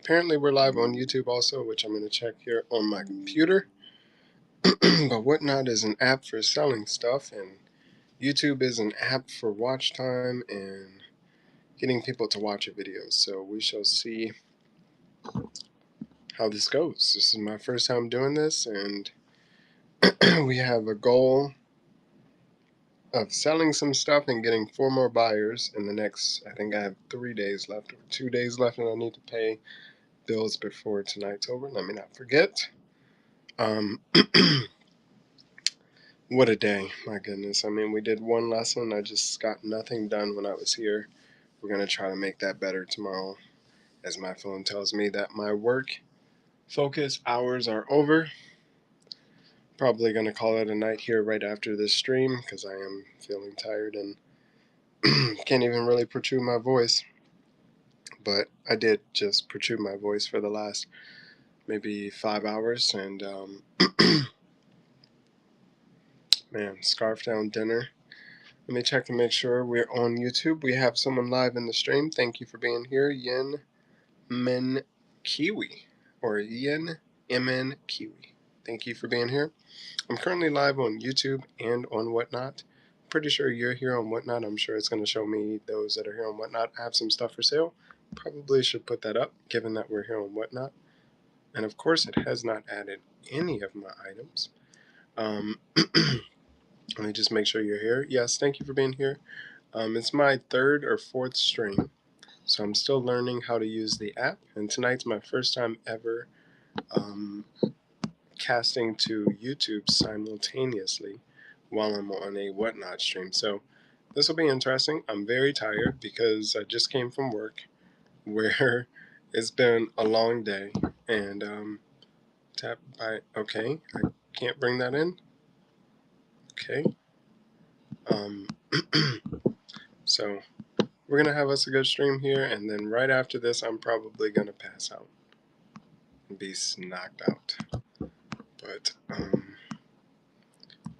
apparently we're live on YouTube also, which I'm going to check here on my computer. But Whatnot is an app for selling stuff, and YouTube is an app for watch time and getting people to watch your videos. So we shall see how this goes. This is my first time doing this, and we have a goal of selling some stuff and getting 4 more buyers in the next, I think I have 3 days left, or 2 days left, and I need to pay bills before tonight's over. Let me not forget. What a day, my goodness. I mean, we did one lesson. I just got nothing done when I was here. We're going to try to make that better tomorrow, as my phone tells me that my work focus hours are over. Probably going to call it a night here right after this stream because I am feeling tired and can't even really protrude my voice. But I did just protrude my voice for the last maybe 5 hours, and man, scarf down dinner. Let me check to make sure we're on YouTube. We have someone live in the stream. Thank you for being here, Yin Men Kiwi, or Yin MN Kiwi. Thank you for being here. I'm currently live on YouTube and on Whatnot. Pretty sure you're here on Whatnot. I'm sure it's going to show me those that are here on Whatnot. I have some stuff for sale. Probably should put that up, given that we're here on Whatnot. And of course, it has not added any of my items. Let me just make sure you're here. Yes, thank you for being here. It's my 3rd or 4th stream, so I'm still learning how to use the app. And tonight's my first time ever casting to YouTube simultaneously while I'm on a Whatnot stream. So this will be interesting. I'm very tired because I just came from work where it's been a long day. And tap by, okay, I can't bring that in. Okay. So we're going to have us a good stream here, and then right after this, I'm probably going to pass out and be knocked out. But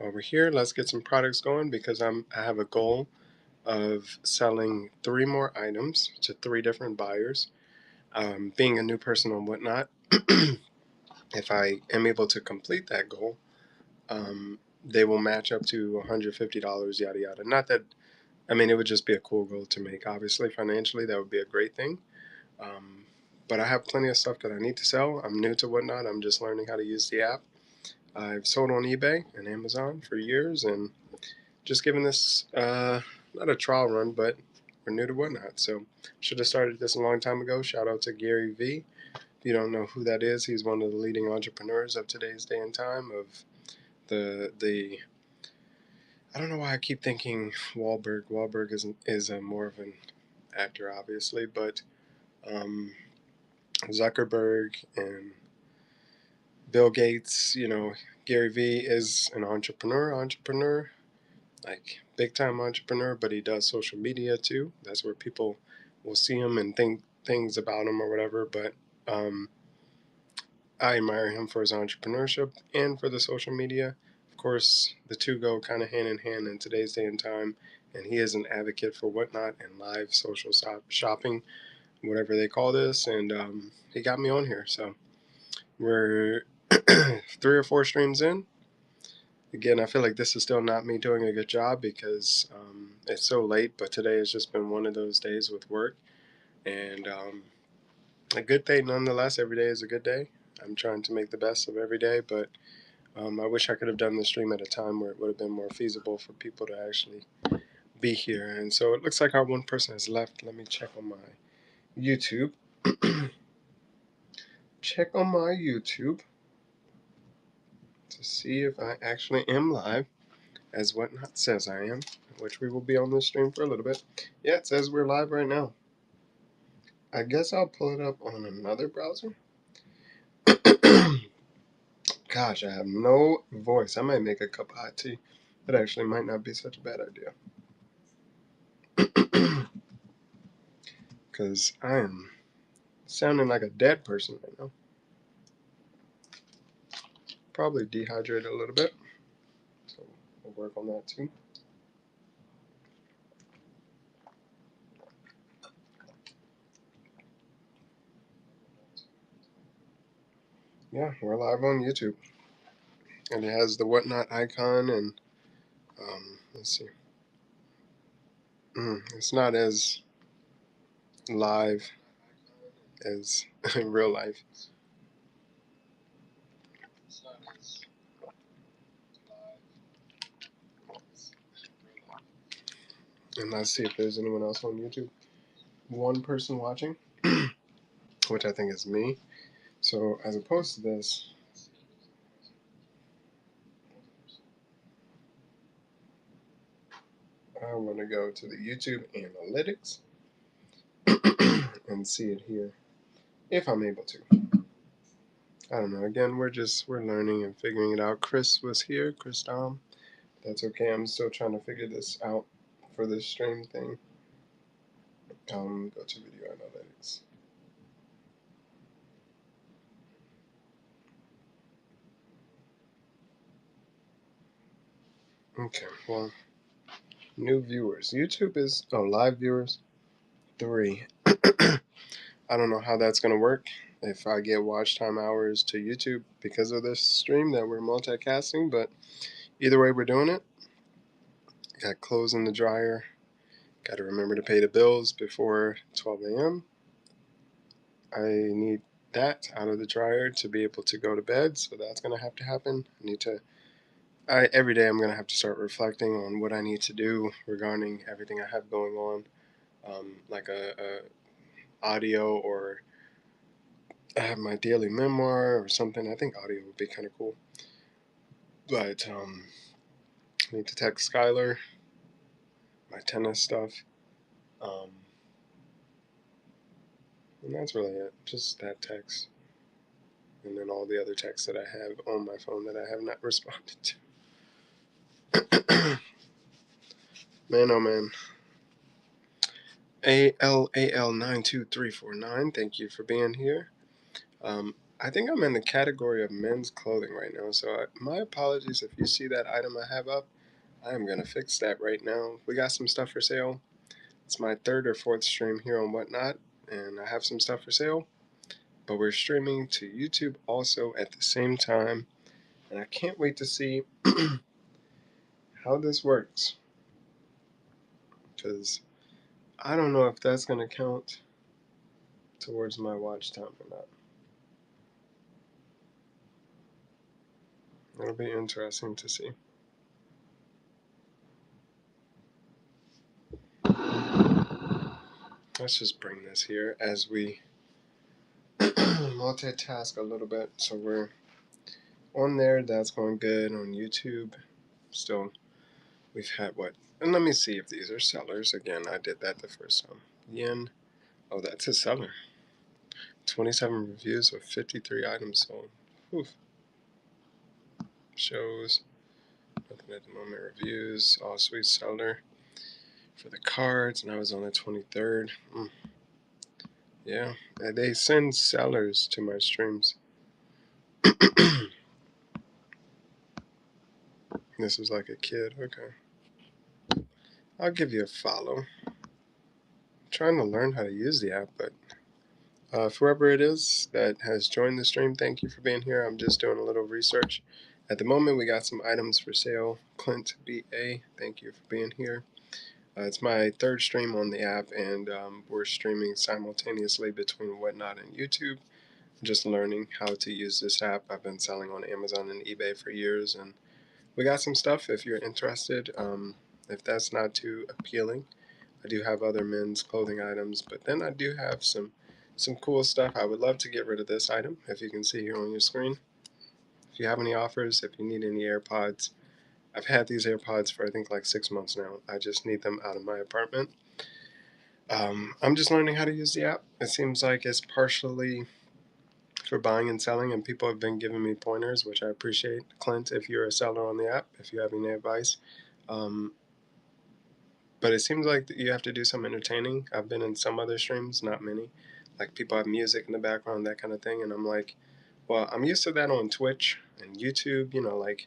over here, let's get some products going because I have a goal of selling 3 more items to 3 different buyers. Being a new person on Whatnot, if I am able to complete that goal, they will match up to $150, yada yada. Not that, I mean, it would just be a cool goal to make. Obviously, financially, that would be a great thing. But I have plenty of stuff that I need to sell. I'm new to Whatnot. I'm just learning how to use the app. I've sold on eBay and Amazon for years, and just given this, not a trial run, but we're new to Whatnot. So should have started this a long time ago. Shout out to Gary Vee. If you don't know who that is, he's one of the leading entrepreneurs of today's day and time. Of the I don't know why I keep thinking Wahlberg. Wahlberg is more of an actor, obviously, but Zuckerberg and Bill Gates, Gary Vee is an entrepreneur, like big time entrepreneur, but he does social media too. That's where people will see him and think things about him or whatever. But I admire him for his entrepreneurship and for the social media. Of course, the two go kind of hand in hand in today's day and time. And he is an advocate for Whatnot and live social shopping, whatever they call this. And he got me on here. So we're 3 or 4 streams in. Again, I feel like this is still not me doing a good job because it's so late, but today has just been one of those days with work. And a good day nonetheless. Every day is a good day. I'm trying to make the best of every day, but I wish I could have done the stream at a time where it would have been more feasible for people to actually be here. And so it looks like our 1 person has left. Let me check on my YouTube. Check on my YouTube to see if I actually am live, as Whatnot says I am, which we will be on this stream for a little bit. Yeah, it says we're live right now. I guess I'll pull it up on another browser. Gosh, I have no voice. I might make a cup of hot tea. That actually might not be such a bad idea. Because I am sounding like a dead person right now. Probably dehydrated a little bit. So we'll work on that too. Yeah, we're live on YouTube, and it has the Whatnot icon. And let's see, it's not as live as in real life. And let's see if there's anyone else on YouTube. One person watching, which I think is me. So as opposed to this, I want to go to the YouTube analytics and see it here if I'm able to. I don't know. Again, we're learning and figuring it out. Chris was here, Chris Dom. That's okay. I'm still trying to figure this out for this stream thing. Go to video analytics. Okay, well, new viewers. YouTube is live viewers 3. I don't know how that's gonna work. If I get watch time hours to YouTube because of this stream that we're multicasting, but either way, we're doing it. Got clothes in the dryer. Got to remember to pay the bills before 12 a.m. I need that out of the dryer to be able to go to bed, so that's gonna have to happen. Every day I'm gonna have to start reflecting on what I need to do regarding everything I have going on, like a audio, or I have my daily memoir or something. I think audio would be kind of cool, but I need to text Skylar my tennis stuff, um, and that's really it. Just that text, and then all the other texts that I have on my phone that I have not responded to. Man, oh man. ALAL92349, thank you for being here. I think I'm in the category of men's clothing right now, so my apologies if you see that item I have up. I am going to fix that right now. We got some stuff for sale. It's my 3rd or 4th stream here on Whatnot, and I have some stuff for sale, but we're streaming to YouTube also at the same time, and I can't wait to see how this works, because I don't know if that's going to count towards my watch time or not. It'll be interesting to see. Let's just bring this here as we multitask a little bit. So we're on there. That's going good on YouTube. Still, we've had what? And let me see if these are sellers. Again, I did that the first time. Yen. Oh, that's a seller. 27 reviews with 53 items sold. Oof. Shows. Nothing at the moment. Reviews. All sweet seller. For the cards, and I was on the 23rd. Yeah, they send sellers to my streams. This is like a kid. Okay. I'll give you a follow. I'm trying to learn how to use the app, but whoever it is that has joined the stream, thank you for being here. I'm just doing a little research. At the moment, we got some items for sale. Clint BA, thank you for being here. It's my 3rd stream on the app, and we're streaming simultaneously between Whatnot and YouTube. I'm just learning how to use this app. I've been selling on Amazon and eBay for years, and we got some stuff if you're interested. If that's not too appealing, I do have other men's clothing items, but then I do have some cool stuff. I would love to get rid of this item, if you can see here on your screen. If you have any offers, if you need any AirPods, I've had these AirPods for I think like 6 months now. I just need them out of my apartment. I'm just learning how to use the app. It seems like it's partially for buying and selling, and people have been giving me pointers, which I appreciate. Clint, if you're a seller on the app, if you have any advice. Um, but it seems like you have to do some entertaining. I've been in some other streams, not many. Like people have music in the background, that kind of thing, and I'm like, well, I'm used to that on Twitch and YouTube, like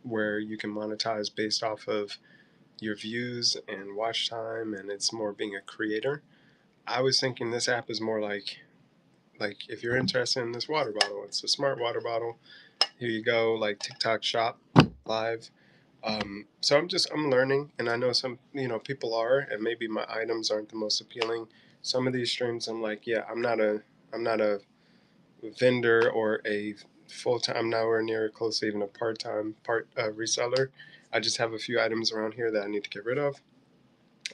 where you can monetize based off of your views and watch time, and it's more being a creator. I was thinking this app is more like like if you're interested in this water bottle, it's a smart water bottle. Here you go, like TikTok shop live. So I'm learning, and I know some people are, and maybe my items aren't the most appealing. Some of these streams, I'm like, yeah, I'm not a vendor or a full time. I'm nowhere near close to even a part reseller. I just have a few items around here that I need to get rid of,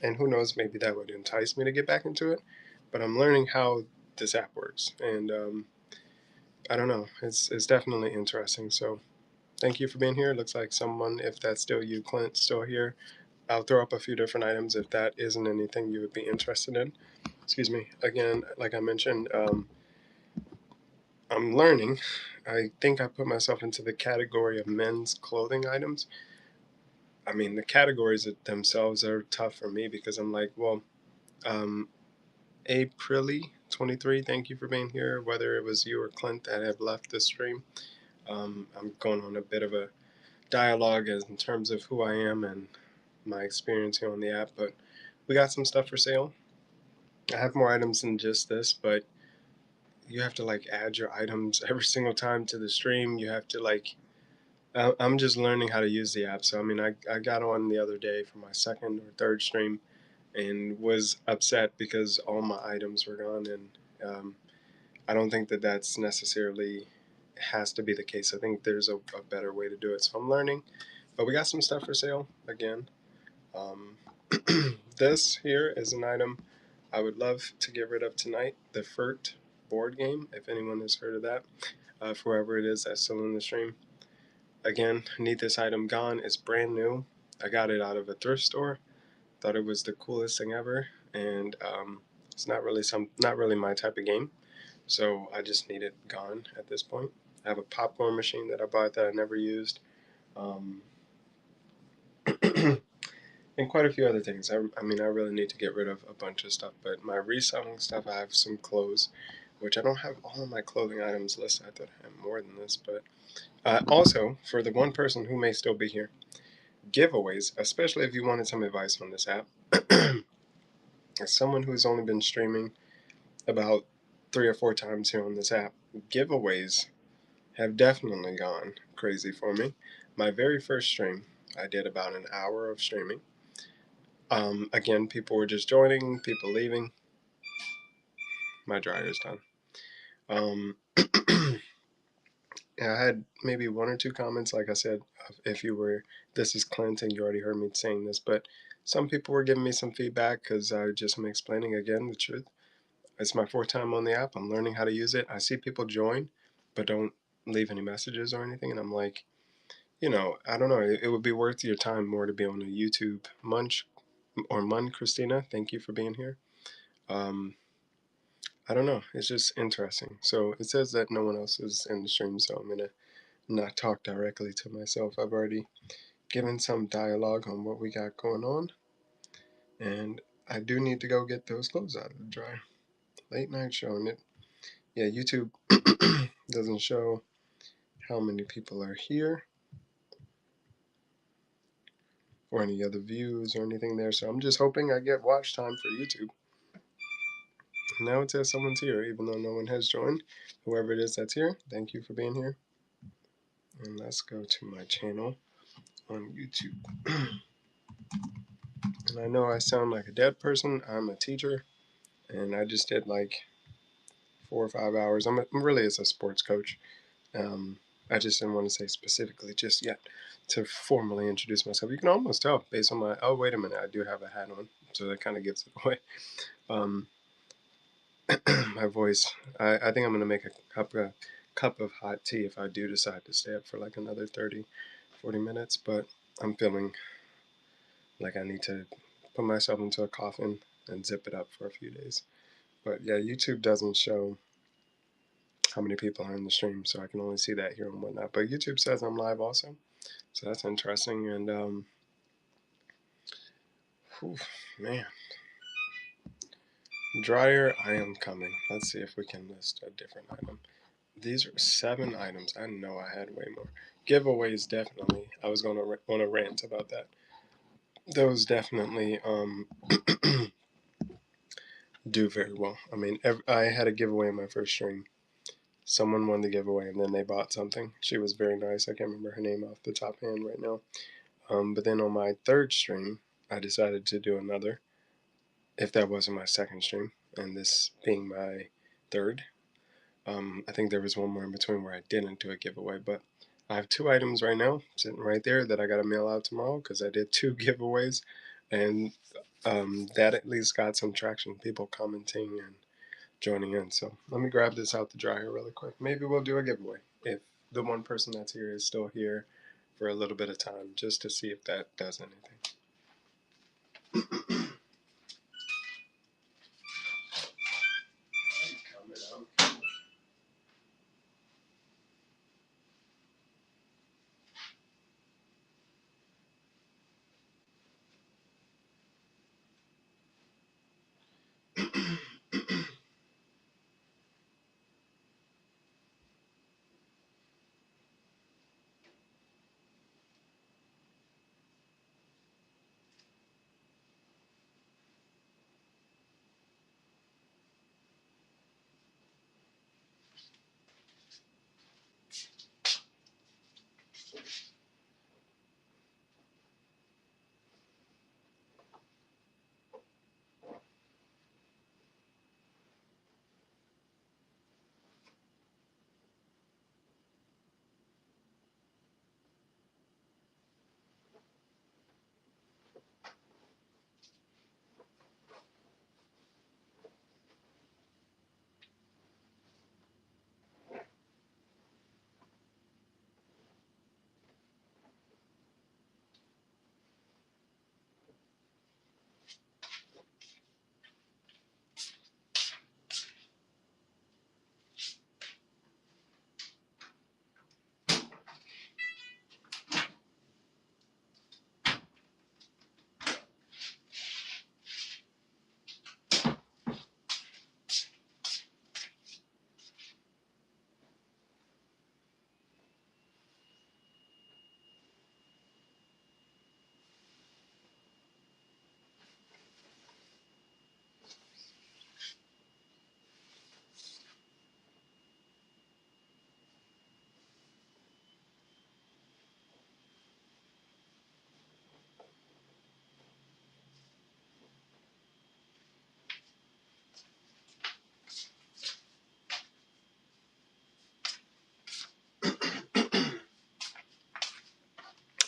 and who knows, maybe that would entice me to get back into it. But I'm learning how this app works, and I don't know. It's definitely interesting. So thank you for being here. It looks like someone, if that's still you, Clint, still here. I'll throw up a few different items if that isn't anything you would be interested in. Excuse me. Again, like I mentioned, I'm learning. I think I put myself into the category of men's clothing items. I mean, the categories themselves are tough for me because I'm like, well, Aprilly 23, thank you for being here. Whether it was you or Clint that have left the stream, I'm going on a bit of a dialogue as in terms of who I am and my experience here on the app. But we got some stuff for sale. I have more items than just this, but you have to like add your items every single time to the stream. You have to like I'm just learning how to use the app. So I mean, I got on the other day for my second or third stream and was upset because all my items were gone, and I don't think that that's necessarily has to be the case. I think there's a better way to do it. So I'm learning, but we got some stuff for sale again. Um, this here is an item I would love to get rid of tonight. The FERT board game, if anyone has heard of that, for whoever it is that's still in the stream. Again, need this item gone. It's brand new. I got it out of a thrift store. Thought it was the coolest thing ever, and it's not really my type of game. So I just need it gone at this point. I have a popcorn machine that I bought that I never used, um, and quite a few other things. I mean, I really need to get rid of a bunch of stuff. But my reselling stuff, I have some clothes, which I don't have all of my clothing items listed. I thought I had more than this, but also for the one person who may still be here, giveaways, especially if you wanted some advice on this app. As someone who's only been streaming about 3 or 4 times here on this app, giveaways have definitely gone crazy for me. My very first stream, I did about an hour of streaming. Again, people were just joining, people leaving. My dryer's done. Yeah, I had maybe 1 or 2 comments. Like I said, if you were, this is Clint, and you already heard me saying this, but some people were giving me some feedback because I just am explaining again the truth. It's my 4th time on the app. I'm learning how to use it. I see people join, but don't leave any messages or anything, and I'm like, I don't know. It would be worth your time more to be on a YouTube. Munch or Mun Christina, thank you for being here. Um, I don't know. It's just interesting. So it says that no one else is in the stream, so I'm gonna not talk directly to myself. I've already given some dialogue on what we got going on, and I do need to go get those clothes out of the dryer. Late night showing it. Yeah, YouTube doesn't show how many people are here or any other views or anything there. So I'm just hoping I get watch time for YouTube. Now it says someone's here, even though no one has joined. Whoever it is that's here, thank you for being here. And let's go to my channel on YouTube. And I know I sound like a dead person. I'm a teacher, and I just did like 4 or 5 hours. I'm really as a sports coach. I just didn't want to say specifically just yet to formally introduce myself. You can almost tell based on my. Oh, wait a minute, I do have a hat on, so that kind of gives it away. My voice. I think I'm gonna make a cup of hot tea if I do decide to stay up for like another 30-40 minutes. But I'm feeling like I need to put myself into a coffin and zip it up for a few days. But yeah, YouTube doesn't show how many people are in the stream, so I can only see that here and whatnot. But YouTube says I'm live also, so that's interesting. And whew, man, dryer, I am coming. Let's see if we can list a different item. These are 7 items. I know I had way more. Giveaways, definitely. I was going to on a rant about that. Those definitely do very well. I mean, I had a giveaway in my first stream. Someone won the giveaway and then they bought something. She was very nice. I can't remember her name off the top hand right now. But then on my third stream, I decided to do another, if that wasn't my second stream, and this being my third. I think there was one more in between where I didn't do a giveaway, but I have 2 items right now sitting right there that I got to mail out tomorrow because I did 2 giveaways, and that at least got some traction, people commenting and joining in. So let me grab this out the dryer really quick. Maybe we'll do a giveaway if the one person that's here is still here for a little bit of time, just to see if that does anything.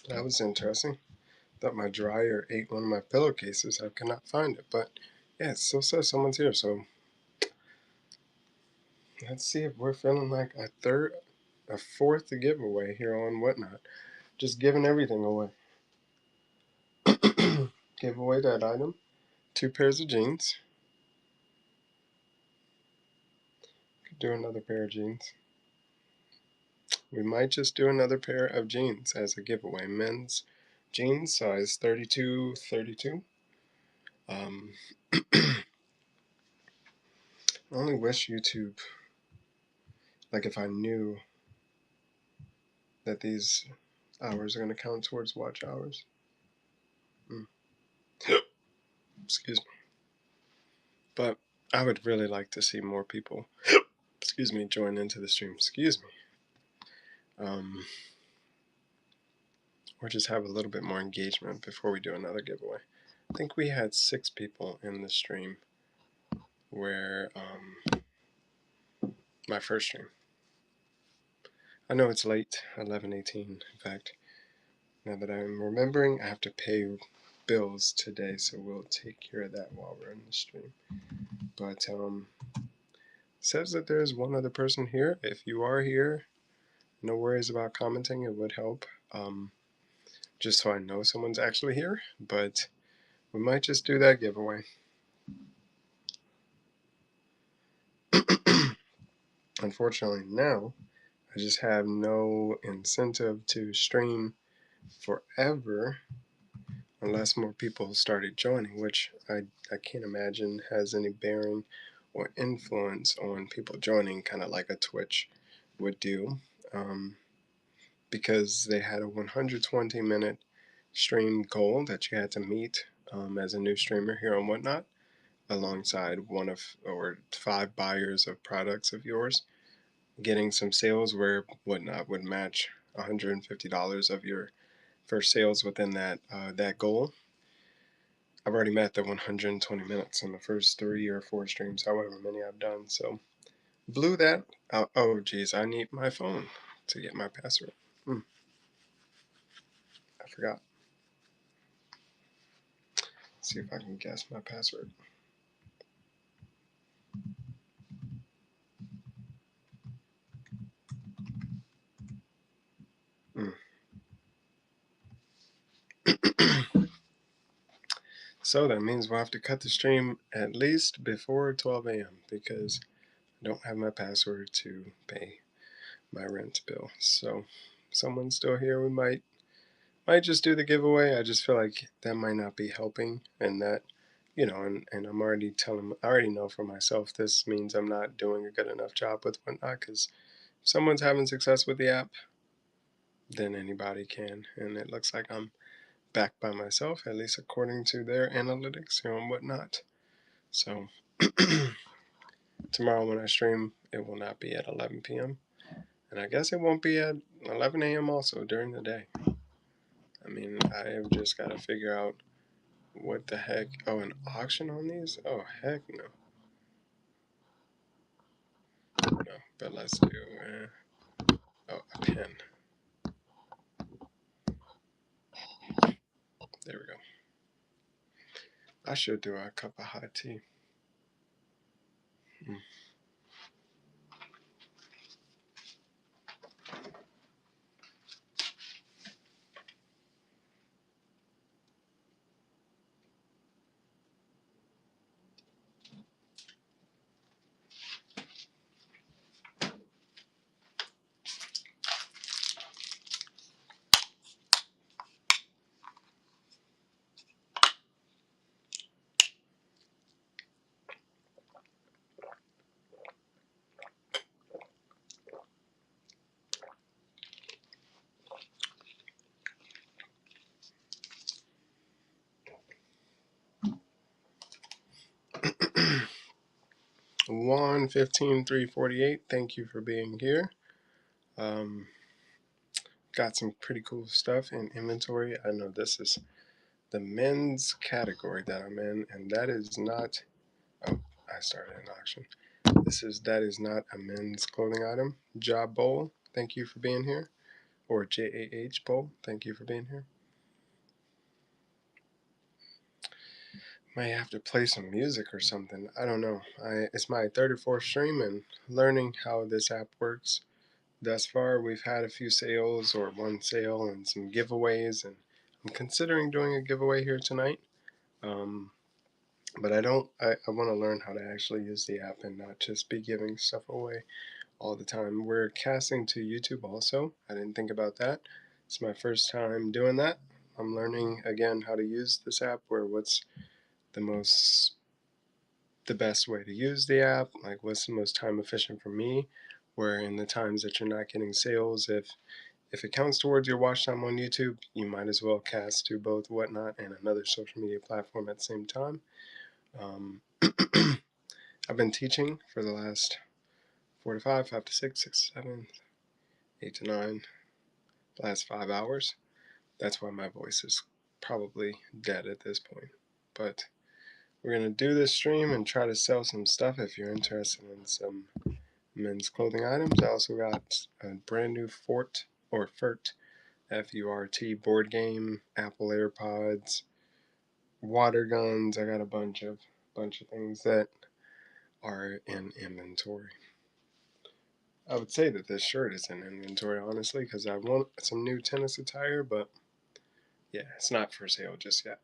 That was interesting. Thought my dryer ate one of my pillowcases. I could not find it, but yeah, it still says someone's here. So let's see if we're feeling like a fourth giveaway here on Whatnot. Just giving everything away. Give away that item. 2 pairs of jeans. Could do another pair of jeans. We might just do another pair of jeans as a giveaway. Men's jeans, size 32-32. I only wish YouTube, like if I knew that these hours are going to count towards watch hours. Excuse me. But I would really like to see more people, join into the stream. Excuse me. Or just have a little bit more engagement before we do another giveaway. I think we had 6 people in the stream where my first stream. I know it's late, 11:18. In fact, now that I'm remembering, I have to pay bills today, so we'll take care of that while we're in the stream. But says that there's one other person here. If you are here, no worries about commenting. It would help, just so I know someone's actually here. But we might just do that giveaway. Unfortunately, now I just have no incentive to stream forever unless more people started joining, which I can't imagine has any bearing or influence on people joining, kind of like a Twitch would do, because they had a 120-minute stream goal that you had to meet as a new streamer here on Whatnot. alongside one of or 5 buyers of products of yours, getting some sales where Whatnot would match $150 of your first sales within that goal. I've already met the 120 minutes in the first 3 or 4 streams, however many I've done. So blew that out. Oh geez, I need my phone to get my password. I forgot. Let's see if I can guess my password. So that means we'll have to cut the stream at least before 12 a.m. because I don't have my password to pay my rent bill. So if someone's still here, we might just do the giveaway. I just feel like that might not be helping, and that and I'm already telling, I already know for myself this means I'm not doing a good enough job with Whatnot, because if someone's having success with the app, then anybody can, and it looks like I'm back by myself, at least according to their analytics here on Whatnot. So tomorrow when I stream, it will not be at 11 p.m. And I guess it won't be at 11 a.m. also during the day. I mean, I have just got to figure out what the heck. Oh, an auction on these? Oh, heck no. No, but let's do, oh, a pen. There we go. I should do a cup of hot tea. 1:15, 3:48. Thank you for being here. Got some pretty cool stuff in inventory. I know this is the men's category that I'm in, and that is not. Oh, I started an auction. That is not a men's clothing item. Job Bowl, thank you for being here. Or JAH Bowl, thank you for being here. Might have to play some music or something. I don't know. It's my 34th stream and learning how this app works. Thus far, we've had a few sales or one sale and some giveaways, and I'm considering doing a giveaway here tonight. But I want to learn how to actually use the app and not just be giving stuff away all the time. We're casting to YouTube also. I didn't think about that. It's my first time doing that. I'm learning again how to use this app, where what's the best way to use the app, like what's the most time efficient for me, where in the times that you're not getting sales, if it counts towards your watch time on YouTube, you might as well cast to both Whatnot and another social media platform at the same time. I've been teaching for the last 4 to 5, 5 to 6, 6 to 7, 8 to 9, the last 5 hours. That's why my voice is probably dead at this point. But we're going to do this stream and try to sell some stuff if you're interested in some men's clothing items. I also got a brand new FURT, F-U-R-T board game, Apple AirPods, water guns. I got a bunch of things that are in inventory. I would say that this shirt is in inventory, honestly, because I want some new tennis attire, but yeah, it's not for sale just yet.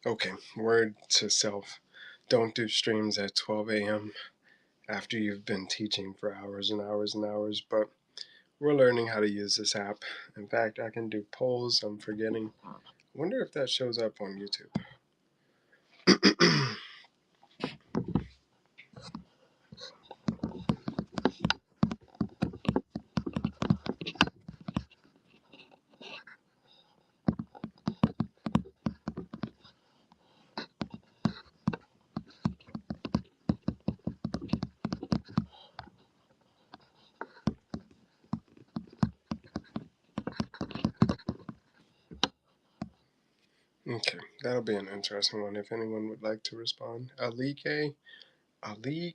Okay, word to self. Don't do streams at 12 a.m. after you've been teaching for hours and hours and hours, but we're learning how to use this app. In fact, I can do polls. I'm forgetting. I wonder if that shows up on YouTube. Okay, that'll be an interesting one if anyone would like to respond. Aligue, Aligue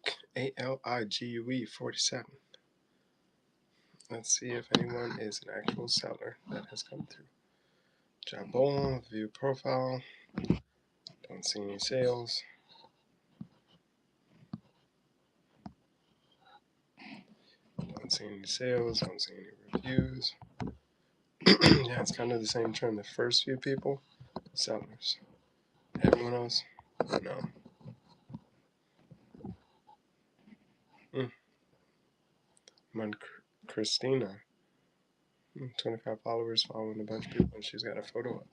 47. Let's see if anyone is an actual seller that has come through. Jabon, view profile. Don't see any sales. Don't see any sales. Don't see any reviews. Yeah, it's kind of the same trend. The first few people, sellers. Everyone else, no. Mm. Christina, 25 followers, following a bunch of people, and she's got a photo up.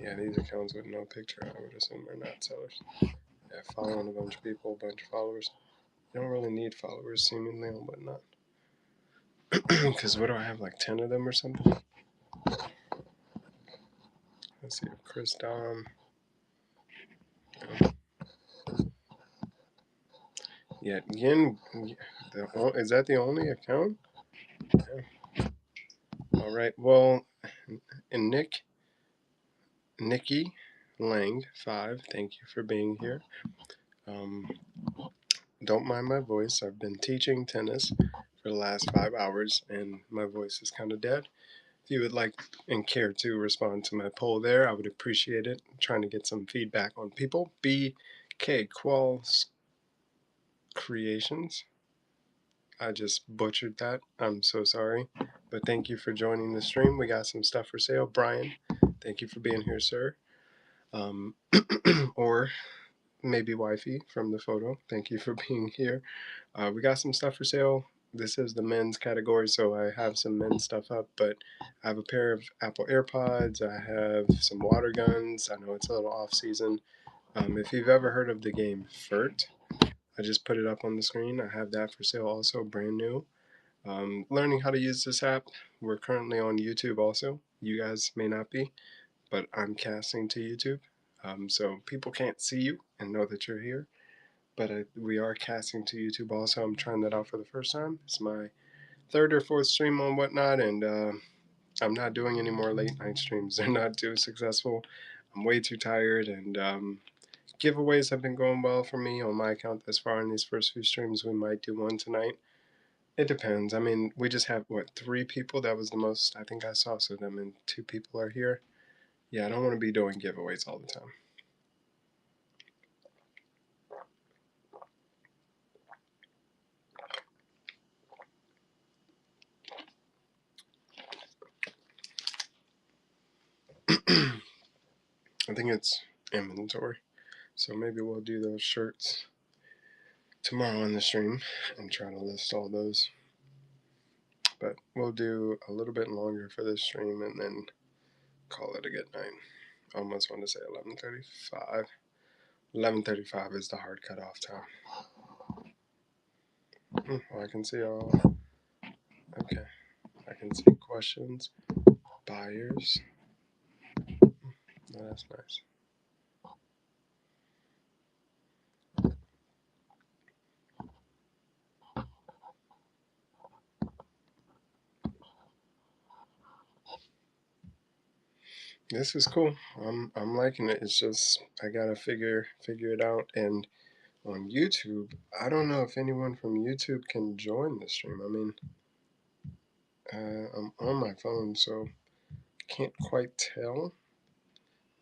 Yeah, these accounts with no picture, I would assume, are not sellers. Yeah, following a bunch of people, a bunch of followers. You don't really need followers, seemingly, and whatnot. Because what do I have, like 10 of them or something? Let's see, Chris Dom. Yeah, Yin. Is that the only account? Yeah. All right. Well, and Nikki Lang 5. Thank you for being here. Um, don't mind my voice. I've been teaching tennis for the last 5 hours, and my voice is kind of dead. If you would like and care to respond to my poll there, I would appreciate it. I'm trying to get some feedback on people. BK Qualls Creations. I just butchered that. I'm so sorry. But thank you for joining the stream. We got some stuff for sale. Brian, thank you for being here, sir. Or maybe wifey from the photo. Thank you for being here. We got some stuff for sale. This is the men's category, so I have some men's stuff up, but I have a pair of Apple AirPods. I have some water guns. I know it's a little off season. If you've ever heard of the game FERT, I just put it up on the screen. I have that for sale also, brand new. Learning how to use this app. We're currently on YouTube also. You guys may not be, but I'm casting to YouTube. So people can't see you and know that you're here. But we are casting to YouTube also. I'm trying that out for the first time. It's my third or fourth stream on Whatnot, and I'm not doing any more late night streams. They're not too successful. I'm way too tired, and giveaways have been going well for me on my account thus far in these first few streams. We might do one tonight. It depends. I mean, we just have, what, 3 people? That was the most I think I saw, so that means 2 people are here. Yeah, I don't want to be doing giveaways all the time. I think it's inventory. So maybe we'll do those shirts tomorrow on the stream and try to list all those. But we'll do a little bit longer for this stream and then call it a good night. I almost want to say 11:35. 11:35 is the hard cutoff time. Well, I can see all. Okay. I can see questions. Buyers. Oh, that's nice. This is cool. I'm liking it. It's just I gotta figure it out. And on YouTube, I don't know if anyone from YouTube can join the stream. I mean, I'm on my phone, so can't quite tell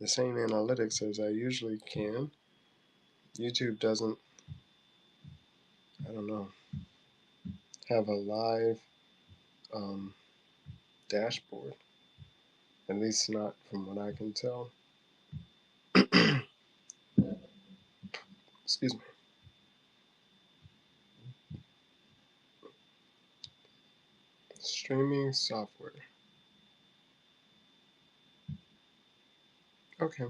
the same analytics as I usually can. YouTube doesn't, I don't know, have a live dashboard. At least not from what I can tell. Excuse me. Streaming software. Okay.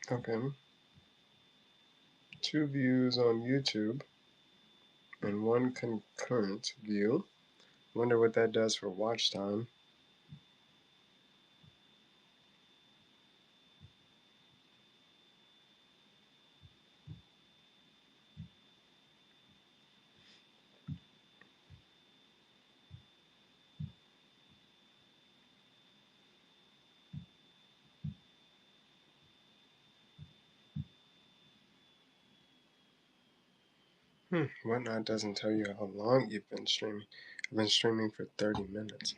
Okay. 2 views on YouTube and 1 concurrent view. Wonder what that does for watch time. Whatnot doesn't tell you how long you've been streaming. I've been streaming for 30 minutes.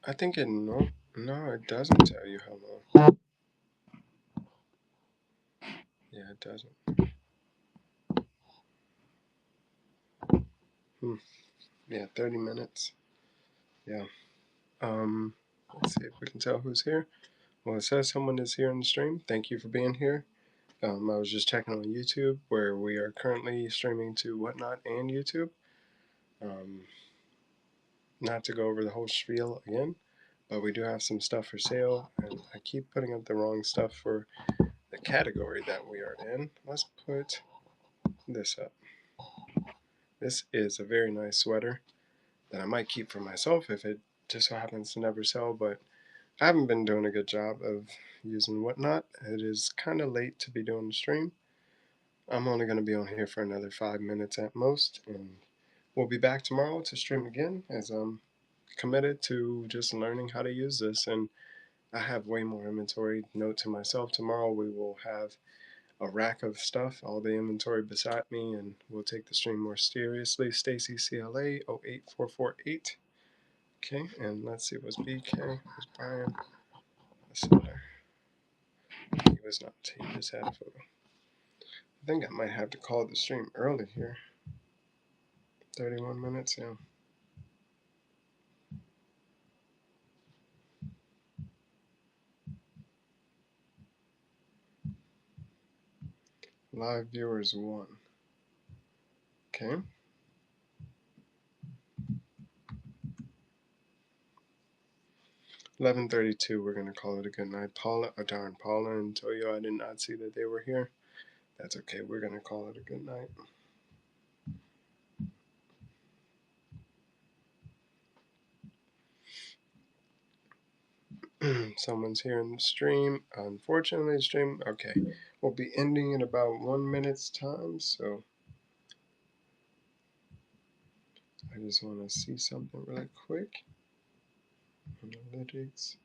I think no, it doesn't tell you how long. Yeah, it doesn't. Hmm. Yeah, 30 minutes. Yeah. Let's see if we can tell who's here. Well, it says someone is here in the stream. Thank you for being here. I was just checking on YouTube where we are currently streaming to Whatnot and YouTube. Um, not to go over the whole spiel again, but we do have some stuff for sale, and I keep putting up the wrong stuff for the category that we are in. Let's put this up. This is a very nice sweater that I might keep for myself if it just so happens to never sell, but I haven't been doing a good job of using Whatnot. It is kind of late to be doing the stream. I'm only going to be on here for another 5 minutes at most, and we'll be back tomorrow to stream again as I'm committed to just learning how to use this, and I have way more inventory. Note to myself, tomorrow we will have a rack of stuff, all the inventory beside me, and we'll take the stream more seriously. Stacy CLA 08448. Okay, and let's see, was BK, was Brian, the seller. He was not, he just had a photo. I think I might have to call the stream early here. 31 minutes, yeah. Live viewers 1. Okay. 11:32. We're gonna call it a good night. Paula, darn, Paula and Toyo. I did not see that they were here. That's okay. We're gonna call it a good night. Someone's here in the stream. Unfortunately, the stream. Okay, we'll be ending in about 1 minute's time. So I just want to see something really quick. Analytics.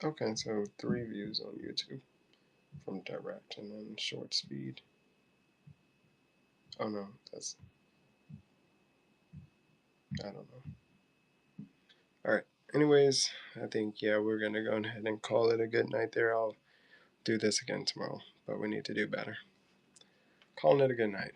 Okay, so 3 views on YouTube from direct, and then short speed. Oh no, that's, I don't know. All right. Anyways, I think, yeah, we're gonna go ahead and call it a good night there. I'll do this again tomorrow, but we need to do better. Calling it a good night.